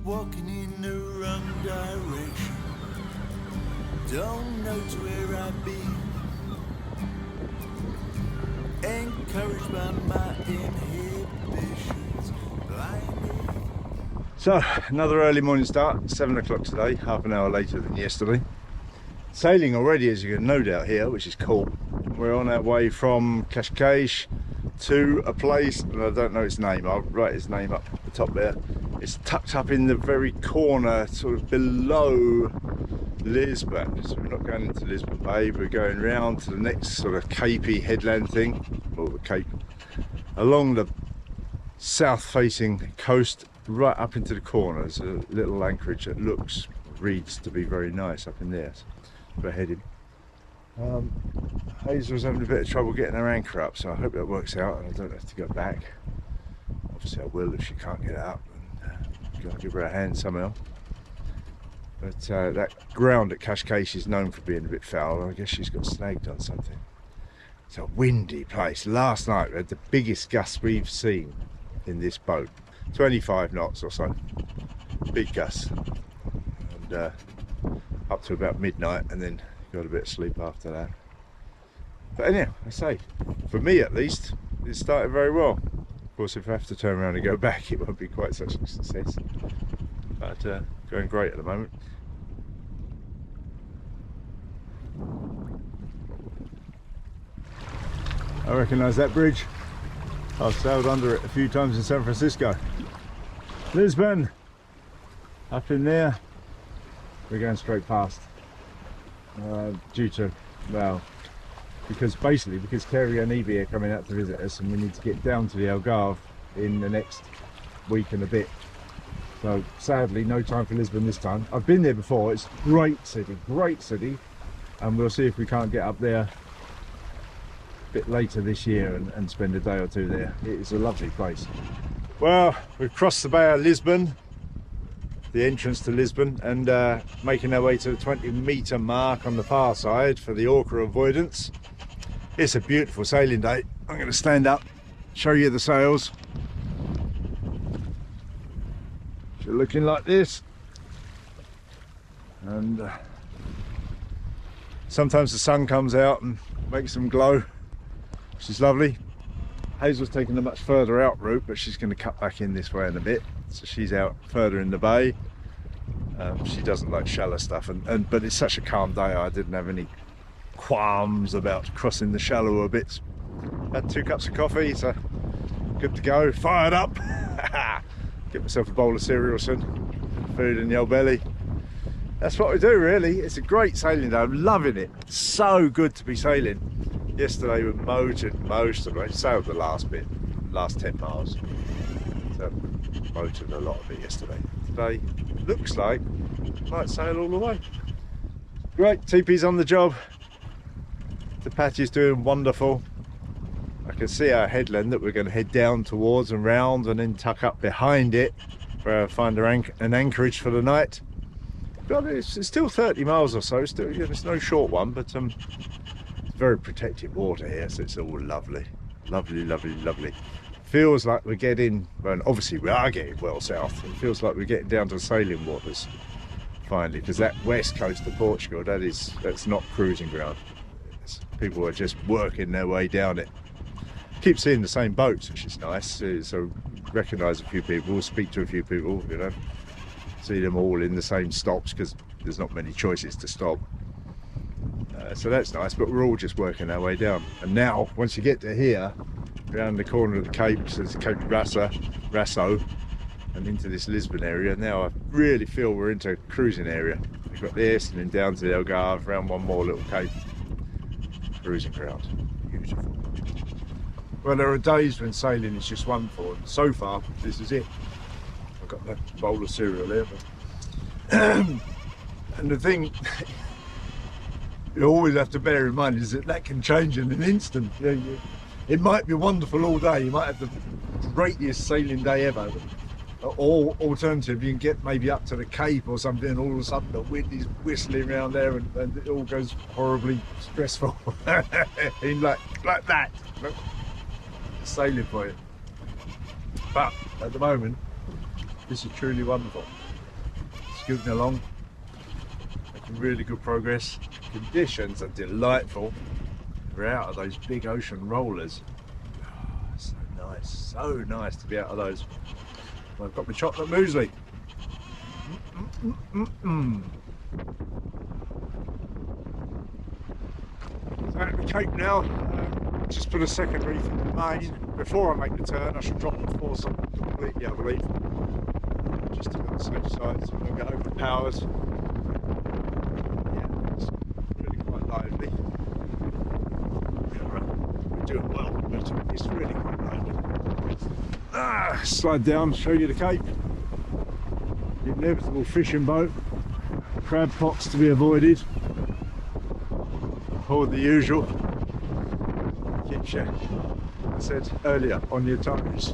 walking in the wrong direction. Don't know to where I've been. Encouraged by my inhibitions. Blinded. So, another early morning start, 7 o'clock today, half an hour later than yesterday. Sailing already, as you can no doubt hear, which is cool. We're on our way from Cascais to a place, and I don't know its name, I'll write its name up at the top there. It's tucked up in the very corner, sort of below Lisbon. So we're not going into Lisbon Bay, we're going round to the next sort of capey headland thing, or the cape, along the south-facing coast, right up into the corner. There's a little anchorage that reads to be very nice up in there. So we're heading. Hazel's having a bit of trouble getting her anchor up, so I hope that works out and I don't have to go back. Obviously I will if she can't get it up, and I'll give her a hand somehow. But that ground at Cascais is known for being a bit foul, and I guess she's got snagged on something. It's a windy place. Last night we had the biggest gusts we've seen in this boat, 25 knots or so, big gusts, and up to about midnight, and then got a bit of sleep after that. But anyhow, I say, for me at least, it started very well. Of course, if I have to turn around and go back, it won't be quite such a success. But going great at the moment. I recognise that bridge. I've sailed under it a few times in San Francisco. Lisbon, up in there. We're going straight past. Due to, well, because Kerry and Evie are coming out to visit us, and we need to get down to the Algarve in the next week and a bit. So sadly, no time for Lisbon this time. I've been there before. It's a great city, and we'll see if we can't get up there a bit later this year and spend a day or two there. It is a lovely place. Well, we've crossed the Bay of Lisbon, the entrance to Lisbon, and making our way to the 20-metre mark on the far side for the orca avoidance. It's a beautiful sailing day. I'm going to stand up, show you the sails. They're looking like this, and sometimes the sun comes out and makes them glow, which is lovely. Hazel's taking a much further out route, but she's going to cut back in this way in a bit, so she's out further in the bay. She doesn't like shallow stuff, but it's such a calm day, I didn't have any qualms about crossing the shallower bits. Had 2 cups of coffee, so good to go, fired up. Get myself a bowl of cereal soon, food in the old belly. That's what we do really. It's a great sailing day, I'm loving it. So good to be sailing. Yesterday we motored most of it, sailed the last 10 miles. So motored a lot of it yesterday. Today looks like might sail all the way. Great, TP's on the job. Tapatya's doing wonderful. I can see our headland that we're going to head down towards and round, and then tuck up behind it for find an anchorage for the night. But it's still 30 miles or so. Still, it's no short one, but it's very protected water here, so it's all lovely, lovely, lovely, lovely. Feels like we're getting, well, obviously we are getting well south. It feels like we're getting down to sailing waters finally, because that west coast of Portugal, that's not cruising ground. People are just working their way down it. Keep seeing the same boats, which is nice. So recognise a few people, speak to a few people, you know, see them all in the same stops, because there's not many choices to stop. So that's nice, but we're all just working our way down. And now, once you get to here, around the corner of the Cape, so it's Cape Raso, and into this Lisbon area, now I really feel we're into a cruising area. We've got this, and then down to the Algarve, around one more little cape. Cruising ground. Beautiful. Well, there are days when sailing is just wonderful, and so far, this is it. I've got that bowl of cereal there, but and the thing you always have to bear in mind is that can change in an instant. It might be wonderful all day, you might have the greatest sailing day ever, or alternative, you can get maybe up to the Cape or something, and all of a sudden the wind is whistling around there, and it all goes horribly stressful. like that. Sailing for you. But at the moment, this is truly wonderful. scooting along, making really good progress. Conditions are delightful. We're out of those big ocean rollers. Oh, so nice to be out of those. I've got my chocolate muesli. So at the Cape now, just put a second reef in the main. Before I make the turn, I should drop the foresail completely, I believe. Just to be on the safe side, so I don't get overpowered. Yeah, it's really quite lively. We're doing well, but it's really quite lively. Slide down, show you the Cape. The inevitable fishing boat. Crab pots to be avoided. All the usual. Keeps you, I said earlier, on your toes.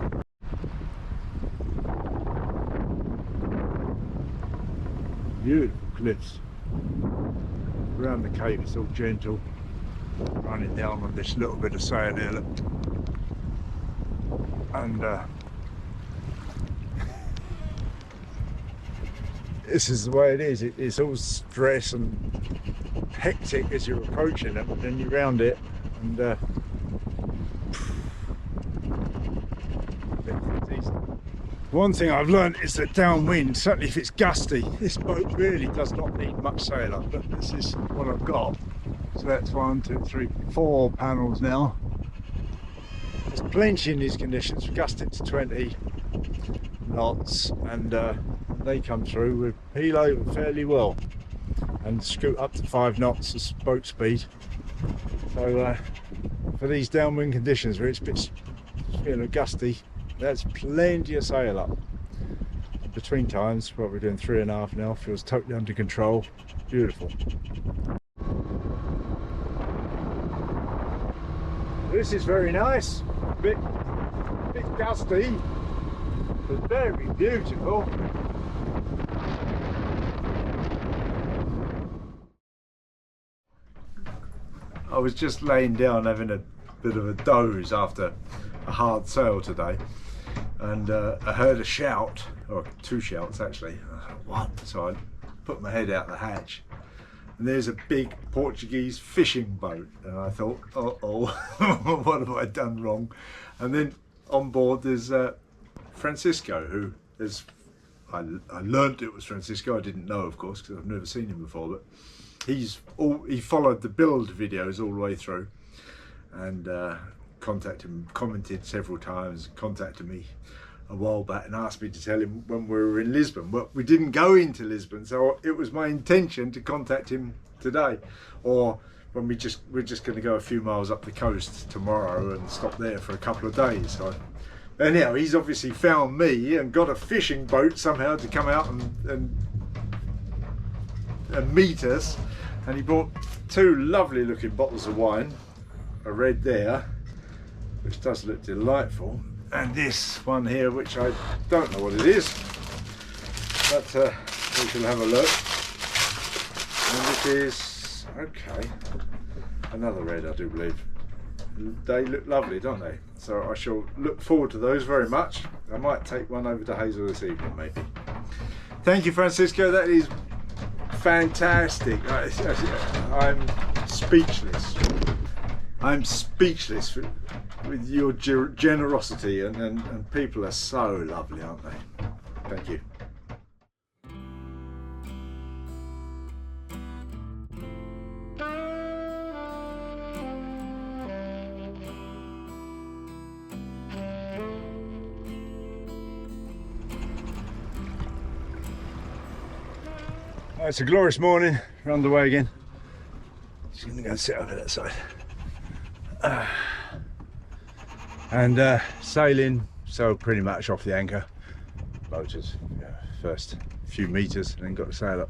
Beautiful cliffs. Around the Cape it's all gentle. Running down on this little bit of sail here, look. And this is the way it is. It's all stress and hectic as you're approaching it, but then you round it and one thing I've learned is that downwind, certainly if it's gusty, this boat really does not need much sail up, but this is what I've got. So that's 1, 2, 3, 4 panels now. There's plenty in these conditions. We gust it to 20 knots and they come through with heel over fairly well and scoot up to 5 knots as boat speed. So for these downwind conditions where it's a bit gusty, that's plenty of sail up. Between times, what we're doing 3.5 now, feels totally under control. Beautiful. This is very nice. A bit gusty, but very beautiful. I was just laying down having a bit of a doze after a hard sail today, and I heard a shout, or 2 shouts actually. I thought, what? So I put my head out the hatch, and there's a big Portuguese fishing boat, and I thought, uh-oh, what have I done wrong? And then on board there's Francisco, who is, I learnt it was Francisco. I didn't know, of course, because I've never seen him before, but he followed the build videos all the way through, and contacted him, commented several times, contacted me a while back and asked me to tell him when we were in Lisbon. Well, we didn't go into Lisbon, so it was my intention to contact him today, or when we're just going to go a few miles up the coast tomorrow and stop there for a couple of days. So anyhow, he's obviously found me and got a fishing boat somehow to come out and meet us, and he brought 2 lovely looking bottles of wine, a red there, which does look delightful, and this one here, which I don't know what it is, but we shall have a look. And this is, okay, another red, I do believe. They look lovely, don't they? So I shall look forward to those very much. I might take one over to Hazel this evening, maybe. Thank you, Francisco. That is fantastic. I'm speechless. I'm speechless with your generosity, and people are so lovely, aren't they? Thank you. It's a glorious morning. We're underway again. Just gonna go and sit over that side. And sailing, so pretty much off the anchor. Motors, first few meters, and then got the sail up.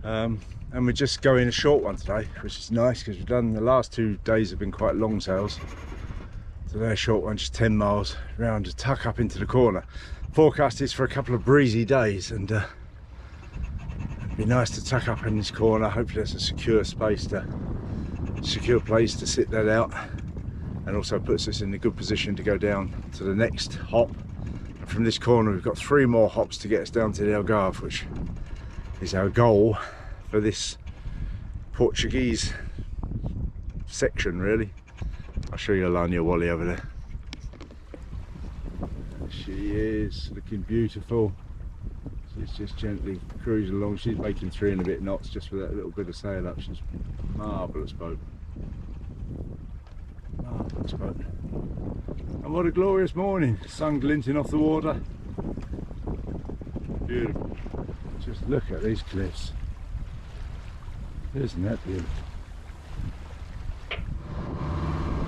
And we're just going a short one today, which is nice because we've done the last 2 days have been quite long sails. Today a short one, just 10 miles round to tuck up into the corner. Forecast is for a couple of breezy days, and it'd be nice to tuck up in this corner. Hopefully there's a secure place to sit that out, and also puts us in a good position to go down to the next hop. From this corner we've got 3 more hops to get us down to the Algarve, which is our goal for this Portuguese section, really. I'll show you Alanya Wally over there. She is looking beautiful. She's just gently cruising along. She's making 3 and a bit knots just with that little bit of sail up. She's a marvellous boat. Marvellous boat. And what a glorious morning. Sun glinting off the water. Beautiful. Just look at these cliffs. Isn't that beautiful?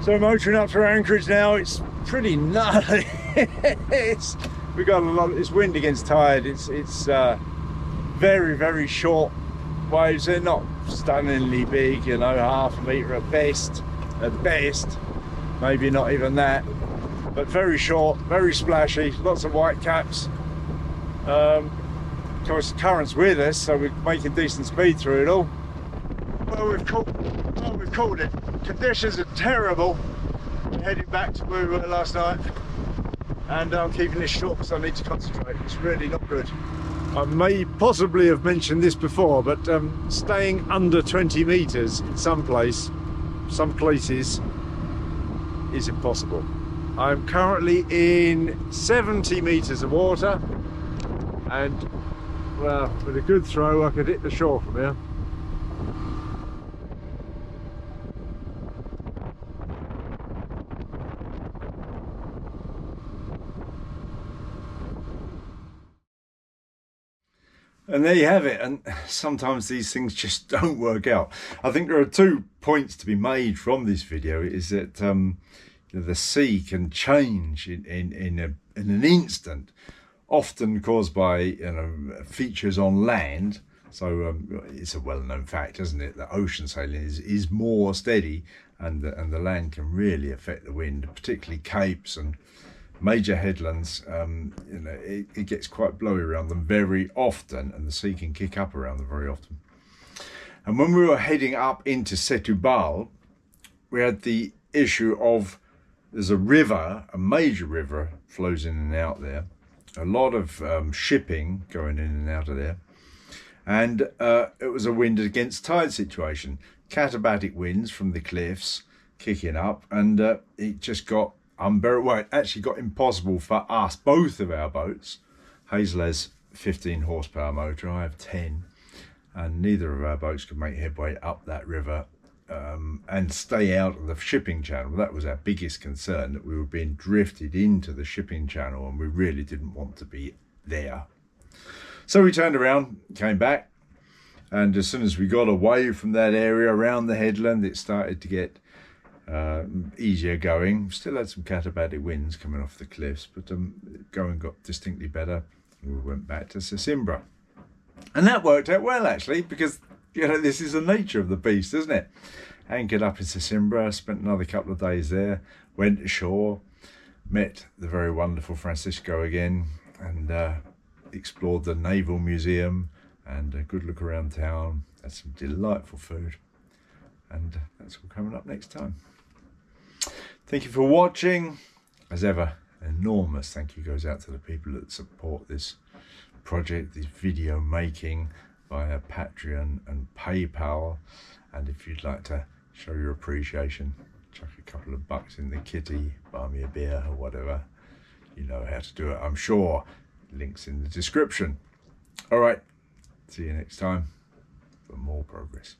So we're motoring up to our anchorage now. It's pretty gnarly. We got a lot of, it's wind against tide. It's very, very short waves. They're not stunningly big, you know, half a metre at best, maybe not even that, but very short, very splashy, lots of white caps. Of course, the current's with us, so we're making decent speed through it all. Well, we've called it. Conditions are terrible. We're heading back to where we were last night, and I'm keeping this short because I need to concentrate. It's really not good. I may possibly have mentioned this before, but staying under 20 metres in some places is impossible. I'm currently in 70 metres of water, and well, with a good throw I could hit the shore from here. And there you have it. And sometimes these things just don't work out. I think there are 2 points to be made from this video. Is that the sea can change in an instant, often caused by features on land. So it's a well-known fact, isn't it, that ocean sailing is more steady, and the land can really affect the wind, particularly capes and major headlands. It gets quite blowy around them very often, and the sea can kick up around them very often. And when we were heading up into Setúbal, we had the issue of there's a river, a major river flows in and out there, a lot of shipping going in and out of there, and it was a wind against tide situation, katabatic winds from the cliffs kicking up, and it just got unbearable. Well, it actually got impossible for us, both of our boats. Hazel has 15 horsepower motor, I have 10, and neither of our boats could make headway up that river and stay out of the shipping channel. That was our biggest concern, that we were being drifted into the shipping channel, and we really didn't want to be there. So we turned around, came back, and as soon as we got away from that area around the headland, it started to get easier going. Still had some katabatic winds coming off the cliffs, but going got distinctly better. We went back to Sesimbra, and that worked out well actually, because this is the nature of the beast, isn't it? Anchored up in Sesimbra, spent another couple of days there, went ashore, met the very wonderful Francisco again, and explored the Naval Museum, and a good look around town, had some delightful food, and that's all coming up next time. Thank you for watching. As ever, an enormous thank you goes out to the people that support this project, this video making, via Patreon and PayPal. And if you'd like to show your appreciation, chuck a couple of bucks in the kitty, buy me a beer or whatever, you know how to do it, I'm sure. Links in the description. All right, see you next time for more progress.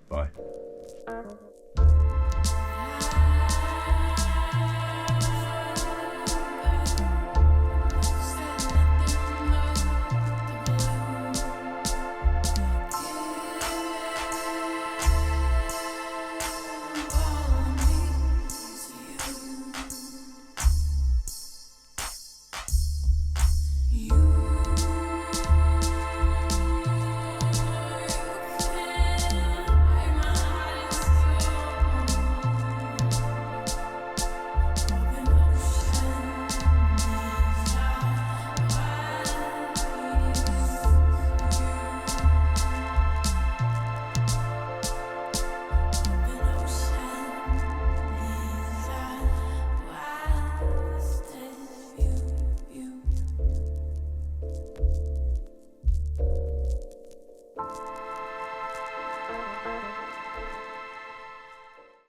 Bye.